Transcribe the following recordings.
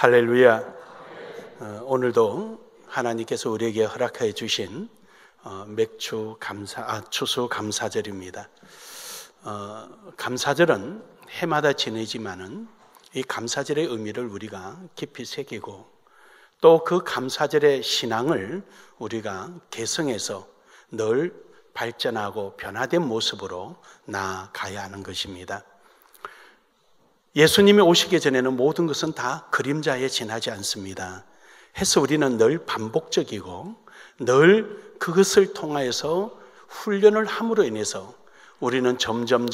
할렐루야. 오늘도 하나님께서 우리에게 허락해 주신 추수 감사절입니다. 감사절은 해마다 지내지만은 이 감사절의 의미를 우리가 깊이 새기고 또 그 감사절의 신앙을 우리가 개성해서 늘 발전하고 변화된 모습으로 나아가야 하는 것입니다. 예수님이 오시기 전에는 모든 것은 다 그림자에 지나지 않습니다. 해서 우리는 늘 반복적이고 늘 그것을 통하여서 훈련을 함으로 인해서 우리는 점점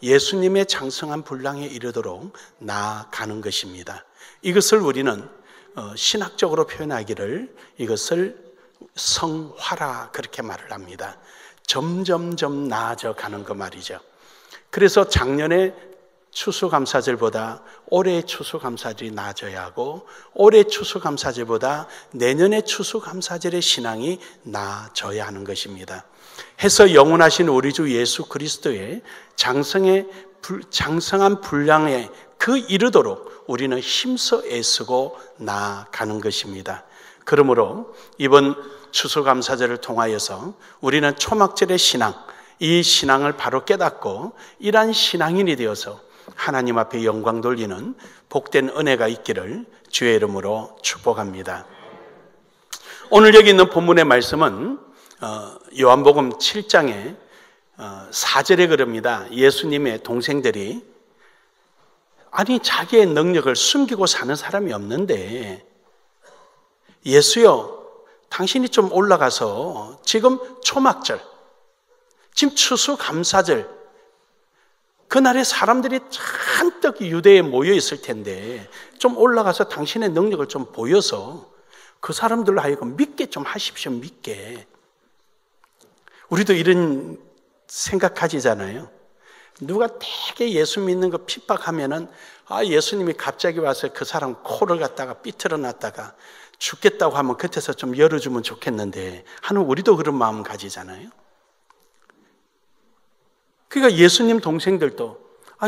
예수님의 장성한 분량에 이르도록 나아가는 것입니다. 이것을 우리는 신학적으로 표현하기를 이것을 성화라 그렇게 말을 합니다. 점점 나아져 가는 거 말이죠. 그래서 작년에 추수감사절보다 올해의 추수감사절이 나아져야 하고 올해의 추수감사절보다 내년의 추수감사절의 신앙이 나아져야 하는 것입니다. 해서 영원하신 우리 주 예수 그리스도의 장성한 분량에 그 이르도록 우리는 힘써 애쓰고 나아가는 것입니다. 그러므로 이번 추수감사절을 통하여서 우리는 초막절의 신앙, 이 신앙을 바로 깨닫고 이러한 신앙인이 되어서 하나님 앞에 영광 돌리는 복된 은혜가 있기를 주의 이름으로 축복합니다. 오늘 여기 있는 본문의 말씀은 요한복음 7장의 4절에 그럽니다. 예수님의 동생들이 자기의 능력을 숨기고 사는 사람이 없는데 예수여 당신이 좀 올라가서 지금 초막절, 지금 추수감사절 그날에 사람들이 잔뜩 유대에 모여 있을 텐데 좀 올라가서 당신의 능력을 좀 보여서 그 사람들로 하여금 믿게 좀 하십시오. 믿게. 우리도 이런 생각 가지잖아요. 누가 되게 예수 믿는 거 핍박하면은 예수님이 갑자기 와서 그 사람 코를 갖다가 삐틀어 놨다가 죽겠다고 하면 곁에서 좀 열어주면 좋겠는데 하는 우리도 그런 마음 가지잖아요. 그러니까 예수님 동생들도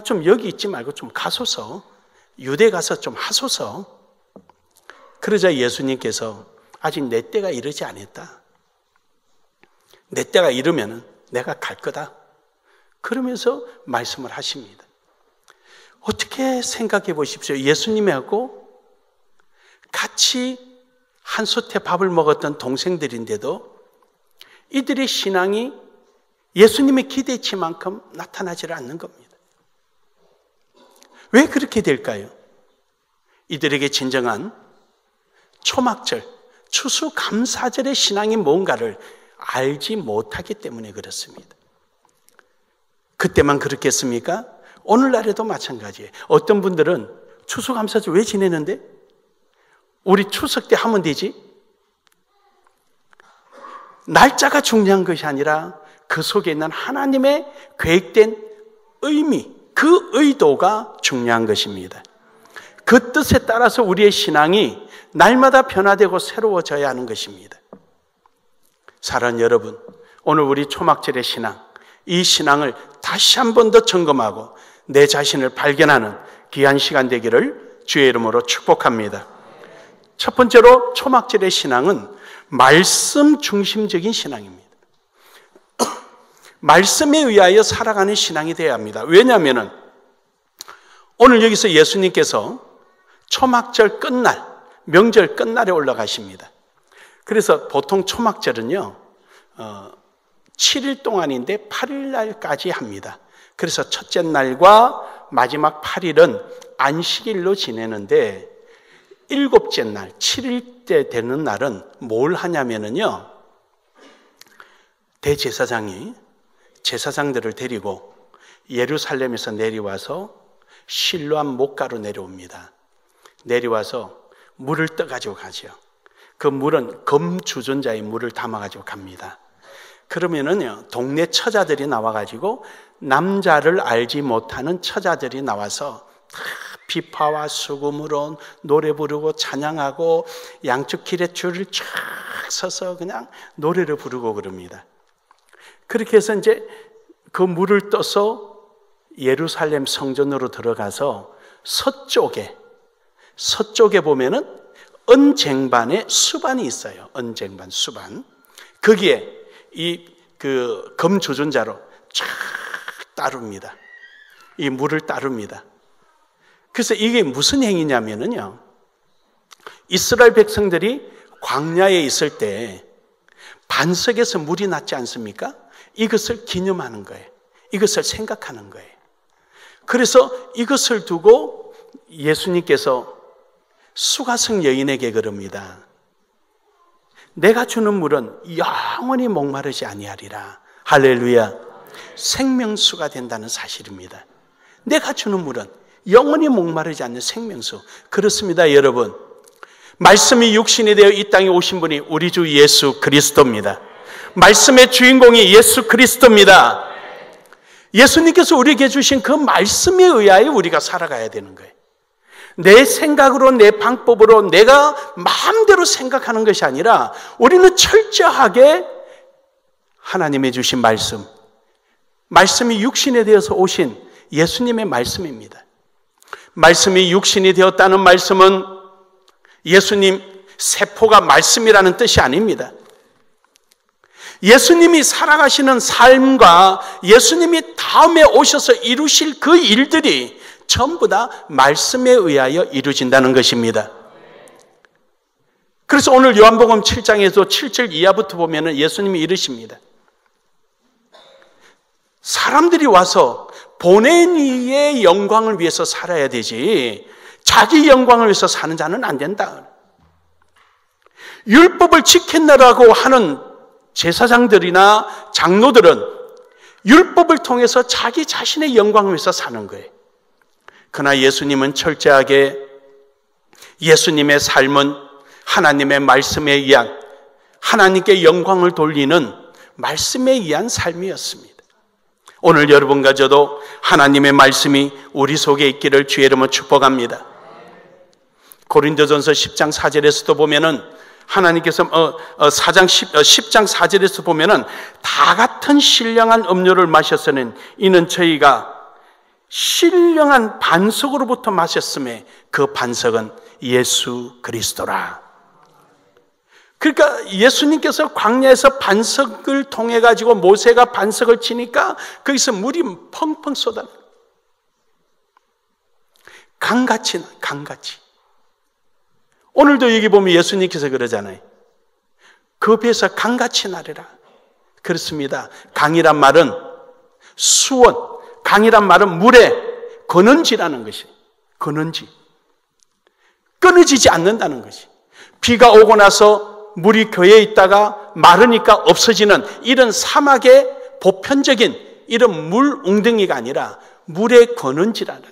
좀 여기 있지 말고 좀 가소서, 유대 가서 좀 하소서. 그러자 예수님께서 아직 내 때가 이르지 않았다. 내 때가 이르면 내가 갈 거다. 그러면서 말씀을 하십니다. 어떻게 생각해 보십시오. 예수님하고 같이 한 솥에 밥을 먹었던 동생들인데도 이들의 신앙이 예수님의 기대치만큼 나타나지 않는 겁니다. 왜 그렇게 될까요? 이들에게 진정한 초막절, 추수감사절의 신앙이 뭔가를 알지 못하기 때문에 그렇습니다. 그때만 그렇겠습니까? 오늘날에도 마찬가지예요. 어떤 분들은 추수감사절 왜 지내는데? 우리 추석 때 하면 되지? 날짜가 중요한 것이 아니라 그 속에 있는 하나님의 계획된 의미, 그 의도가 중요한 것입니다. 그 뜻에 따라서 우리의 신앙이 날마다 변화되고 새로워져야 하는 것입니다. 사랑하는 여러분, 오늘 우리 초막절의 신앙, 이 신앙을 다시 한 번 더 점검하고 내 자신을 발견하는 귀한 시간 되기를 주의 이름으로 축복합니다. 첫 번째로 초막절의 신앙은 말씀 중심적인 신앙입니다. 말씀에 의하여 살아가는 신앙이 되어야 합니다. 왜냐하면 오늘 여기서 예수님께서 초막절 끝날, 명절 끝날에 올라가십니다. 그래서 보통 초막절은요 7일 동안인데 8일 날까지 합니다. 그래서 첫째 날과 마지막 8일은 안식일로 지내는데 일곱째 날, 7일 때 되는 날은 뭘 하냐면요 대제사장이 제사장들을 데리고 예루살렘에서 내려와서 실로암 목가로 내려옵니다. 내려와서 물을 떠가지고 가죠. 그 물은 금주전자의 물을 담아가지고 갑니다. 그러면은요 동네 처자들이 나와가지고 남자를 알지 못하는 처자들이 나와서 비파와 수금으로 노래 부르고 찬양하고 양쪽 길에 줄을 쫙 서서 그냥 노래를 부르고 그럽니다. 그렇게 해서 이제 그 물을 떠서 예루살렘 성전으로 들어가서 서쪽에 서쪽에 보면은 언쟁반의 수반이 있어요. 언쟁반, 수반. 거기에 그 검 조준자로 쫙 따릅니다. 이 물을 따릅니다. 그래서 이게 무슨 행위냐면은요, 이스라엘 백성들이 광야에 있을 때 반석에서 물이 났지 않습니까? 이것을 기념하는 거예요. 이것을 생각하는 거예요. 그래서 이것을 두고 예수님께서 수가성 여인에게 그럽니다. 내가 주는 물은 영원히 목마르지 아니하리라. 할렐루야. 생명수가 된다는 사실입니다. 내가 주는 물은 영원히 목마르지 않는 생명수. 그렇습니다, 여러분. 말씀이 육신이 되어 이 땅에 오신 분이 우리 주 예수 그리스도입니다. 말씀의 주인공이 예수 그리스도입니다. 예수님께서 우리에게 주신 그 말씀에 의하여 우리가 살아가야 되는 거예요. 내 생각으로, 내 방법으로, 내가 마음대로 생각하는 것이 아니라 우리는 철저하게 하나님의 주신 말씀, 말씀이 육신에 되어서 오신 예수님의 말씀입니다. 말씀이 육신이 되었다는 말씀은 예수님 세포가 말씀이라는 뜻이 아닙니다. 예수님이 살아가시는 삶과 예수님이 다음에 오셔서 이루실 그 일들이 전부 다 말씀에 의하여 이루어진다는 것입니다. 그래서 오늘 요한복음 7장에서 7절 이하부터 보면 예수님이 이르십니다. 사람들이 와서 보낸 이의 영광을 위해서 살아야 되지 자기 영광을 위해서 사는 자는 안 된다. 율법을 지켰느라고 하는 제사장들이나 장로들은 율법을 통해서 자기 자신의 영광을 위해서 사는 거예요. 그러나 예수님은 철저하게 예수님의 삶은 하나님의 말씀에 의한, 하나님께 영광을 돌리는 말씀에 의한 삶이었습니다. 오늘 여러분과 저도 하나님의 말씀이 우리 속에 있기를 주의 이름으로 축복합니다. 고린도전서 10장 4절에서도 보면은 하나님께서 10장 4절에서 보면은 다 같은 신령한 음료를 마셨으니 이는 저희가 신령한 반석으로부터 마셨음에 그 반석은 예수 그리스도라. 그러니까 예수님께서 광야에서 반석을 통해 가지고 모세가 반석을 치니까 거기서 물이 펑펑 쏟아. 강같이. 오늘도 여기 보면 예수님께서 그러잖아요. 그 배에서 강같이 나르라. 그렇습니다. 강이란 말은 수원, 강이란 말은 물의 근원지라는 것이. 근원지. 끊어지지 않는다는 것이. 비가 오고 나서 물이 교회에 있다가 마르니까 없어지는 이런 사막의 보편적인 이런 물 웅덩이가 아니라 물의 근원지라는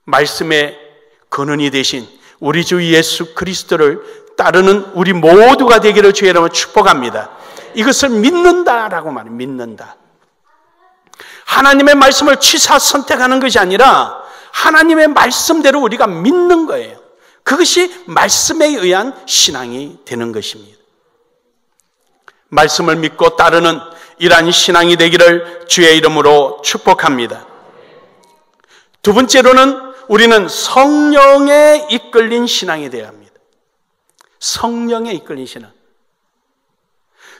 말씀의 근원이 되신 우리 주 예수 그리스도를 따르는 우리 모두가 되기를 주의 이름으로 축복합니다. 이것을 믿는다라고 말해요. 믿는다. 하나님의 말씀을 취사 선택하는 것이 아니라 하나님의 말씀대로 우리가 믿는 거예요. 그것이 말씀에 의한 신앙이 되는 것입니다. 말씀을 믿고 따르는 이러한 신앙이 되기를 주의 이름으로 축복합니다. 두 번째로는 우리는 성령에 이끌린 신앙이 되어야 합니다. 성령에 이끌린 신앙.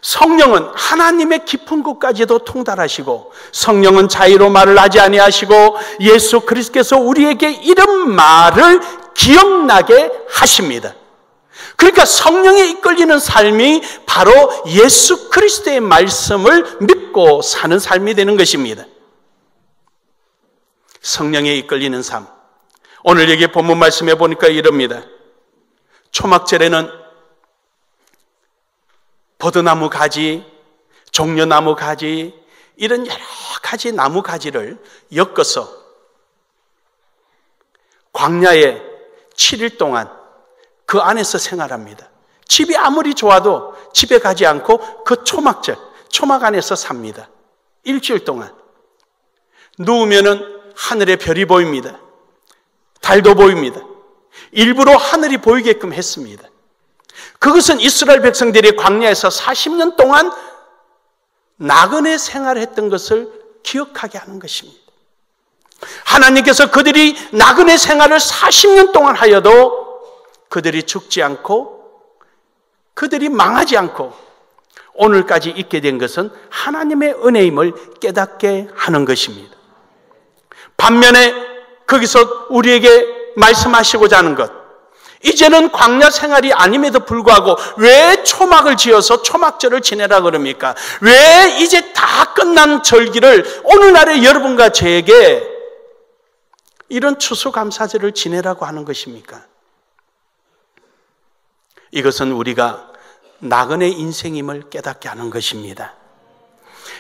성령은 하나님의 깊은 곳까지도 통달하시고 성령은 자의로 말을 하지 아니하시고 예수 그리스도께서 우리에게 이런 말을 기억나게 하십니다. 그러니까 성령에 이끌리는 삶이 바로 예수 그리스도의 말씀을 믿고 사는 삶이 되는 것입니다. 성령에 이끌리는 삶. 오늘 여기 본문 말씀해 보니까 이럽니다. 초막절에는 버드나무 가지, 종려나무 가지, 이런 여러 가지 나무 가지를 엮어서 광야에 7일 동안 그 안에서 생활합니다. 집이 아무리 좋아도 집에 가지 않고 그 초막절, 초막 안에서 삽니다. 일주일 동안. 누우면은 하늘에 별이 보입니다. 달도 보입니다. 일부러 하늘이 보이게끔 했습니다. 그것은 이스라엘 백성들이 광야에서 40년 동안 나그네 생활을 했던 것을 기억하게 하는 것입니다. 하나님께서 그들이 나그네 생활을 40년 동안 하여도 그들이 죽지 않고 그들이 망하지 않고 오늘까지 있게 된 것은 하나님의 은혜임을 깨닫게 하는 것입니다. 반면에 거기서 우리에게 말씀하시고자 하는 것, 이제는 광야 생활이 아님에도 불구하고 왜 초막을 지어서 초막절을 지내라 그럽니까? 왜 이제 다 끝난 절기를 오늘날의 여러분과 저에게 이런 추수감사절을 지내라고 하는 것입니까? 이것은 우리가 나그네 인생임을 깨닫게 하는 것입니다.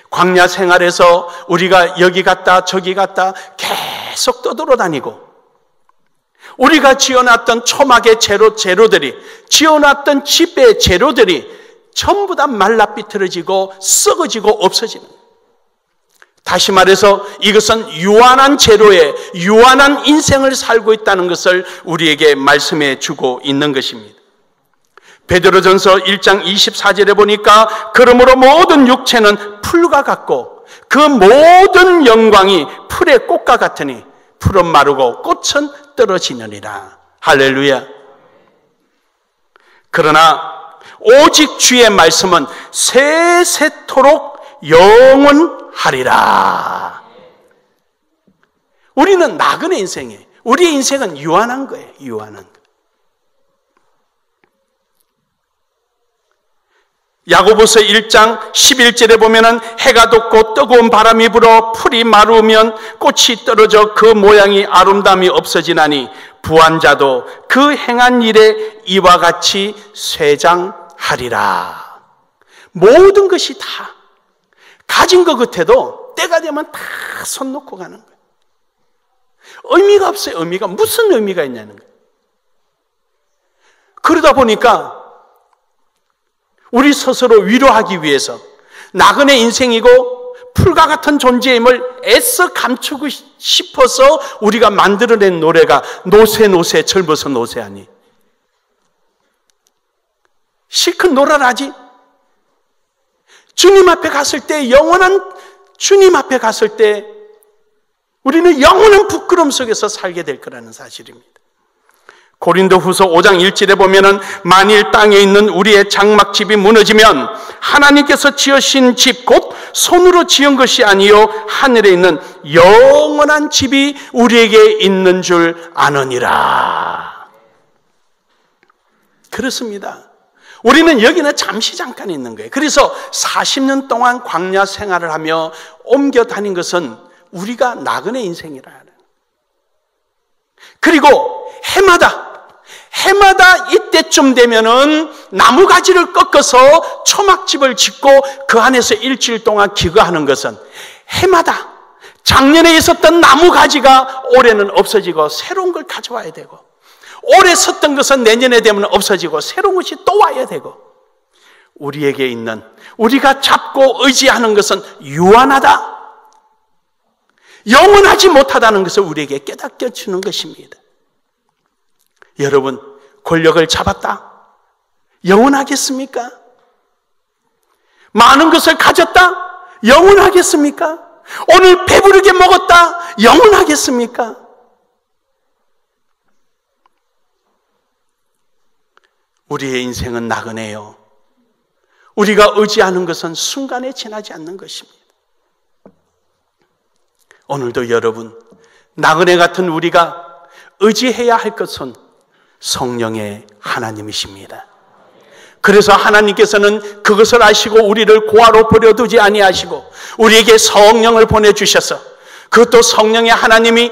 광야 생활에서 우리가 여기 갔다 저기 갔다 계속 떠돌아다니고 우리가 지어놨던 초막의 재료들이, 지어놨던 집의 재료들이 전부 다 말라비틀어지고 썩어지고 없어지는 거예요. 다시 말해서 이것은 유한한 재료에 유한한 인생을 살고 있다는 것을 우리에게 말씀해 주고 있는 것입니다. 베드로전서 1장 24절에 보니까 그러므로 모든 육체는 풀과 같고 그 모든 영광이 풀의 꽃과 같으니 풀은 마르고 꽃은 떨어지느니라. 할렐루야. 그러나 오직 주의 말씀은 세세토록 영원하리라. 우리는 나그네 인생이에요. 우리의 인생은 유한한 거예요. 유한한 거. 야고보서 1장 11절에 보면은 해가 돋고 뜨거운 바람이 불어 풀이 마르면 꽃이 떨어져 그 모양이 아름다움이 없어지나니 부한 자도 그 행한 일에 이와 같이 쇠장하리라. 모든 것이 다 가진 것 같아도 때가 되면 다 손 놓고 가는 거예요. 의미가 없어요. 의미가 무슨 의미가 있냐는 거예요. 그러다 보니까 우리 스스로 위로하기 위해서 나그네 인생이고 풀과 같은 존재임을 애써 감추고 싶어서 우리가 만들어낸 노래가 노새 노새 젊어서 노새하니. 실컷 놀아라지. 주님 앞에 갔을 때 영원한 주님 앞에 갔을 때 우리는 영원한 부끄러움 속에서 살게 될 거라는 사실입니다. 고린도후서 5장 1절에 보면은 만일 땅에 있는 우리의 장막집이 무너지면 하나님께서 지으신 집 곧 손으로 지은 것이 아니요 하늘에 있는 영원한 집이 우리에게 있는 줄 아느니라. 그렇습니다. 우리는 여기는 잠시 잠깐 있는 거예요. 그래서 40년 동안 광야 생활을 하며 옮겨 다닌 것은 우리가 나그네 인생이라. 그리고 해마다 이때쯤 되면은 나무가지를 꺾어서 초막집을 짓고 그 안에서 일주일 동안 기거하는 것은 해마다 작년에 있었던 나무가지가 올해는 없어지고 새로운 걸 가져와야 되고 올해 섰던 것은 내년에 되면 없어지고 새로운 것이 또 와야 되고 우리에게 있는 우리가 잡고 의지하는 것은 유한하다. 영원하지 못하다는 것을 우리에게 깨닫게 주는 것입니다. 여러분, 권력을 잡았다? 영원하겠습니까? 많은 것을 가졌다? 영원하겠습니까? 오늘 배부르게 먹었다? 영원하겠습니까? 우리의 인생은 나그네요. 우리가 의지하는 것은 순간에 지나지 않는 것입니다. 오늘도 여러분, 나그네 같은 우리가 의지해야 할 것은 성령의 하나님이십니다. 그래서 하나님께서는 그것을 아시고 우리를 고아로 버려두지 아니하시고 우리에게 성령을 보내주셔서 그것도 성령의 하나님이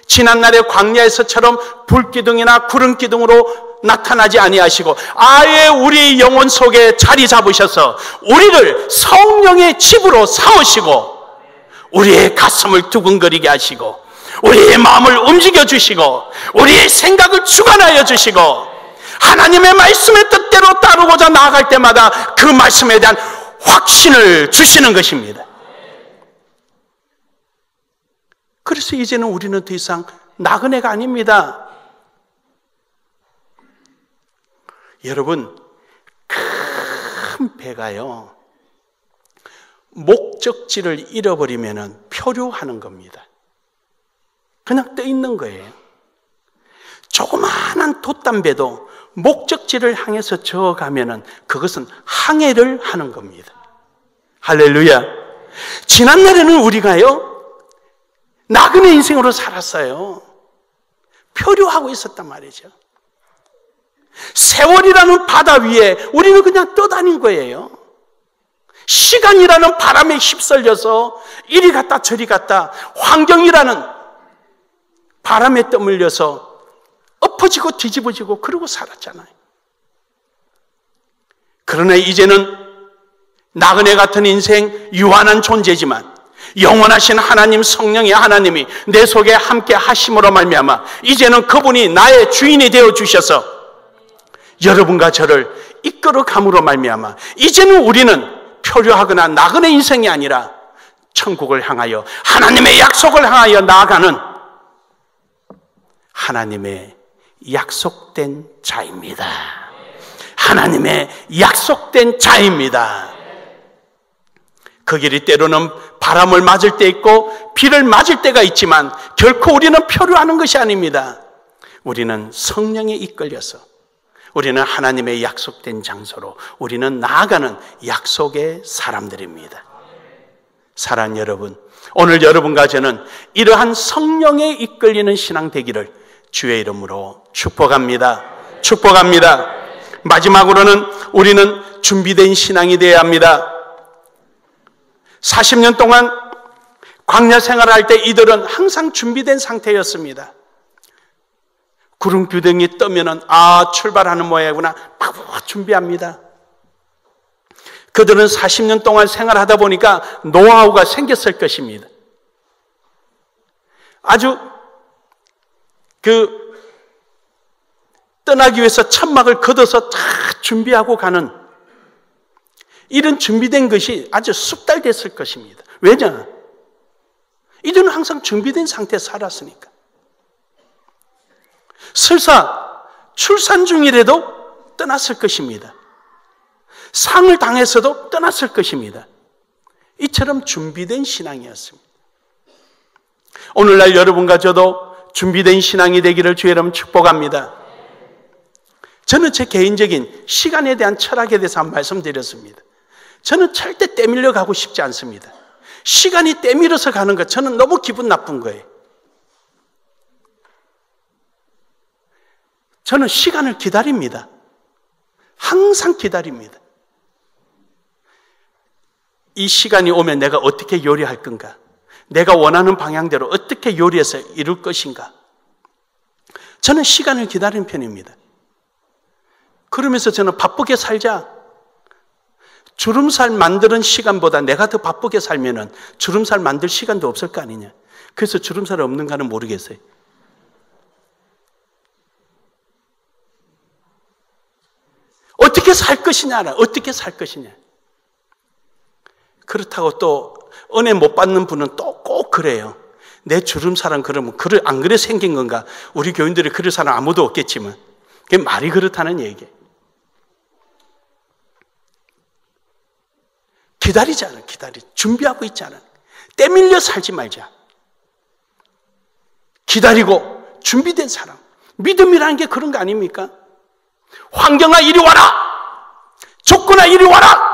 지난날의 광야에서처럼 불기둥이나 구름기둥으로 나타나지 아니하시고 아예 우리 영혼 속에 자리 잡으셔서 우리를 성령의 집으로 삼으시고 우리의 가슴을 두근거리게 하시고 우리의 마음을 움직여 주시고 우리의 생각을 주관하여 주시고 하나님의 말씀의 뜻대로 따르고자 나아갈 때마다 그 말씀에 대한 확신을 주시는 것입니다. 그래서 이제는 우리는 더 이상 나그네가 아닙니다. 여러분, 큰 배가요 목적지를 잃어버리면 표류하는 겁니다. 그냥 떠 있는 거예요. 조그마한 돛담배도 목적지를 향해서 저어가면은 그것은 항해를 하는 겁니다. 할렐루야. 지난날에는 우리가요, 나그네 인생으로 살았어요. 표류하고 있었단 말이죠. 세월이라는 바다 위에 우리는 그냥 떠다닌 거예요. 시간이라는 바람에 휩쓸려서 이리 갔다 저리 갔다, 환경이라는 바람에 떠밀려서 엎어지고 뒤집어지고 그러고 살았잖아요. 그러나 이제는 나그네 같은 인생, 유한한 존재지만 영원하신 하나님, 성령의 하나님이 내 속에 함께 하심으로 말미암아 이제는 그분이 나의 주인이 되어 주셔서 여러분과 저를 이끌어 감으로 말미암아 이제는 우리는 표류하거나 나그네 인생이 아니라 천국을 향하여, 하나님의 약속을 향하여 나아가는 하나님의 약속된 자입니다. 하나님의 약속된 자입니다. 그 길이 때로는 바람을 맞을 때 있고 비를 맞을 때가 있지만 결코 우리는 표류하는 것이 아닙니다. 우리는 성령에 이끌려서 우리는 하나님의 약속된 장소로 우리는 나아가는 약속의 사람들입니다. 사랑하는 여러분, 오늘 여러분과 저는 이러한 성령에 이끌리는 신앙 되기를 주의 이름으로 축복합니다. 축복합니다. 마지막으로는 우리는 준비된 신앙이 되어야 합니다. 40년 동안 광야 생활을 할 때 이들은 항상 준비된 상태였습니다. 구름 규정이 뜨면은 출발하는 모양이구나 바로 준비합니다. 그들은 40년 동안 생활하다 보니까 노하우가 생겼을 것입니다. 아주 떠나기 위해서 천막을 걷어서 다 준비하고 가는 이런 준비된 것이 아주 숙달됐을 것입니다. 왜냐? 이들은 항상 준비된 상태에서 살았으니까. 설사 출산 중이라도 떠났을 것입니다. 상을 당해서도 떠났을 것입니다. 이처럼 준비된 신앙이었습니다. 오늘날 여러분과 저도 준비된 신앙이 되기를 주의 이름 축복합니다. 저는 제 개인적인 시간에 대한 철학에 대해서 한번 말씀드렸습니다. 저는 절대 떼밀려 가고 싶지 않습니다. 시간이 떼밀어서 가는 것, 저는 너무 기분 나쁜 거예요. 저는 시간을 기다립니다. 항상 기다립니다. 이 시간이 오면 내가 어떻게 요리할 건가? 내가 원하는 방향대로 어떻게 요리해서 이룰 것인가? 저는 시간을 기다리는 편입니다. 그러면서 저는 바쁘게 살자. 주름살 만드는 시간보다 내가 더 바쁘게 살면은 주름살 만들 시간도 없을 거 아니냐. 그래서 주름살 없는가는 모르겠어요. 어떻게 살 것이냐, 어떻게 살 것이냐. 그렇다고 또 은혜 못 받는 분은 또 꼭 그래요. 내 주름살은 그러면 안 그래 생긴 건가? 우리 교인들이 그럴 사람 아무도 없겠지만 그게 말이 그렇다는 얘기예요. 기다리지 않아, 준비하고 있지 않아. 떼밀려 살지 말자. 기다리고 준비된 사람. 믿음이라는 게 그런 거 아닙니까? 환경아 이리 와라! 조건아 이리 와라!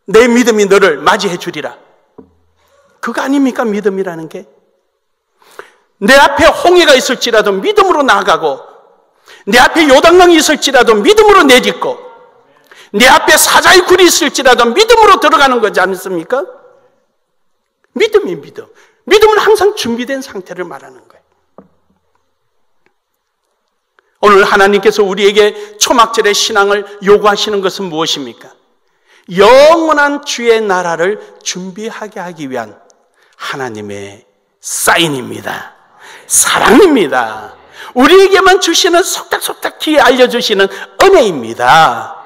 내 믿음이 너를 맞이해 주리라. 그거 아닙니까? 믿음이라는 게. 내 앞에 홍해가 있을지라도 믿음으로 나아가고, 내 앞에 요단강이 있을지라도 믿음으로 내딛고, 내 앞에 사자의 굴이 있을지라도 믿음으로 들어가는 거지 않습니까? 믿음이 믿음. 믿음은 항상 준비된 상태를 말하는 거예요. 오늘 하나님께서 우리에게 초막절의 신앙을 요구하시는 것은 무엇입니까? 영원한 주의 나라를 준비하게 하기 위한 하나님의 사인입니다. 사랑입니다. 우리에게만 주시는 속닥속닥 뒤에 알려주시는 은혜입니다.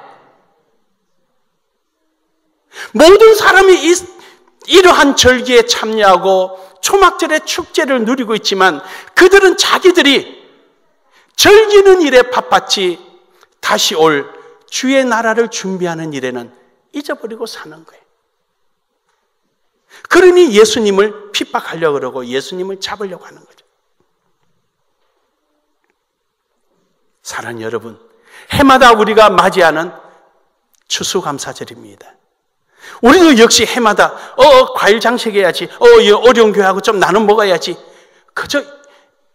모든 사람이 이러한 절기에 참여하고 초막절의 축제를 누리고 있지만 그들은 자기들이 절기는 일에 바빴지 다시 올 주의 나라를 준비하는 일에는 잊어버리고 사는 거예요. 그러니 예수님을 핍박하려고 그러고 예수님을 잡으려고 하는 거죠. 사랑하는 여러분, 해마다 우리가 맞이하는 추수감사절입니다. 우리도 역시 해마다 과일 장식해야지, 어려운 교회하고 좀 나눠 먹어야지, 그저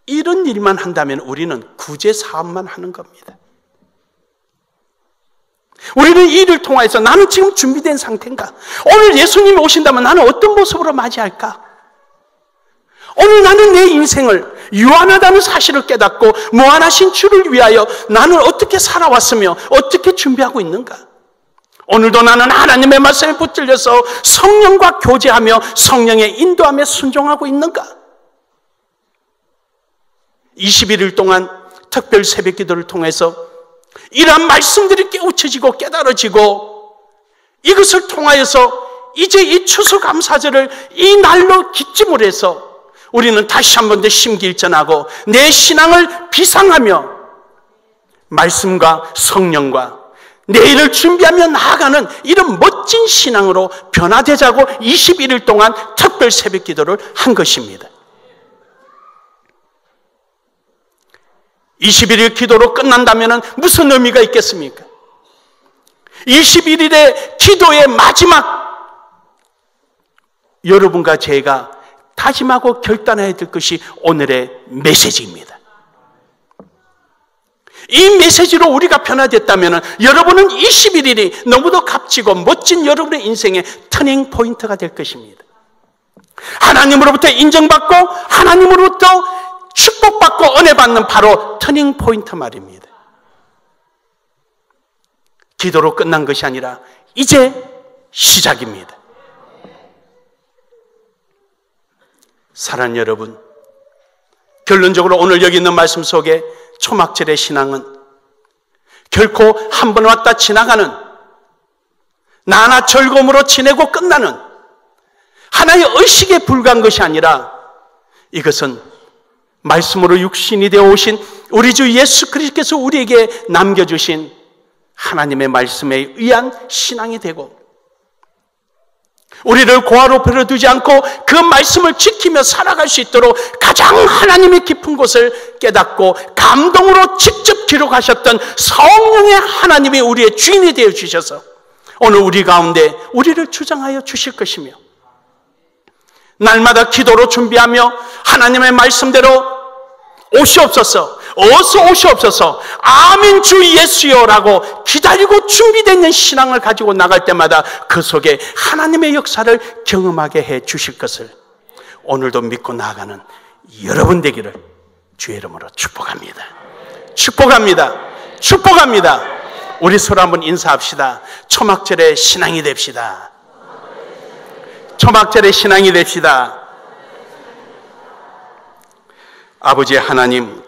이런 일만 한다면 우리는 구제 사업만 하는 겁니다. 우리는 이 일을 통해서 나는 지금 준비된 상태인가? 오늘 예수님이 오신다면 나는 어떤 모습으로 맞이할까? 오늘 나는 내 인생을 유한하다는 사실을 깨닫고 무한하신 주를 위하여 나는 어떻게 살아왔으며 어떻게 준비하고 있는가? 오늘도 나는 하나님의 말씀에 붙들려서 성령과 교제하며 성령의 인도함에 순종하고 있는가? 21일 동안 특별 새벽 기도를 통해서 이러한 말씀들이 깨우쳐지고 깨달아지고 이것을 통하여서 이제 이 추수감사절을 이 날로 기점으로 해서 우리는 다시 한 번 더 심기일전하고 내 신앙을 비상하며 말씀과 성령과 내일을 준비하며 나아가는 이런 멋진 신앙으로 변화되자고 21일 동안 특별 새벽 기도를 한 것입니다. 21일 기도로 끝난다면 무슨 의미가 있겠습니까? 21일의 기도의 마지막 여러분과 제가 다짐하고 결단해야 될 것이 오늘의 메시지입니다. 이 메시지로 우리가 변화됐다면 여러분은 21일이 너무도 값지고 멋진 여러분의 인생의 터닝 포인트가 될 것입니다. 하나님으로부터 인정받고 하나님으로부터 축복받고 은혜받는 바로 터닝 포인트 말입니다. 기도로 끝난 것이 아니라 이제 시작입니다. 사랑하는 여러분, 결론적으로 오늘 여기 있는 말씀 속에 초막절의 신앙은 결코 한 번 왔다 지나가는 나나 즐거움으로 지내고 끝나는 하나의 의식에 불과한 것이 아니라 이것은 말씀으로 육신이 되어 오신 우리 주 예수 그리스도께서 우리에게 남겨주신 하나님의 말씀에 의한 신앙이 되고 우리를 고아로 버려두지 않고 그 말씀을 지키며 살아갈 수 있도록 가장 하나님의 깊은 곳을 깨닫고 감동으로 직접 기록하셨던 성령의 하나님이 우리의 주인이 되어 주셔서 오늘 우리 가운데 우리를 주장하여 주실 것이며 날마다 기도로 준비하며 하나님의 말씀대로 오시옵소서, 어서 오시옵소서, 아멘 주 예수여라고 기다리고 준비되는 신앙을 가지고 나갈 때마다 그 속에 하나님의 역사를 경험하게 해 주실 것을 오늘도 믿고 나아가는 여러분 되기를 주의 이름으로 축복합니다. 축복합니다. 축복합니다. 우리 서로 한번 인사합시다. 초막절의 신앙이 됩시다. 초막절의 신앙이 됩시다. 아버지 하나님,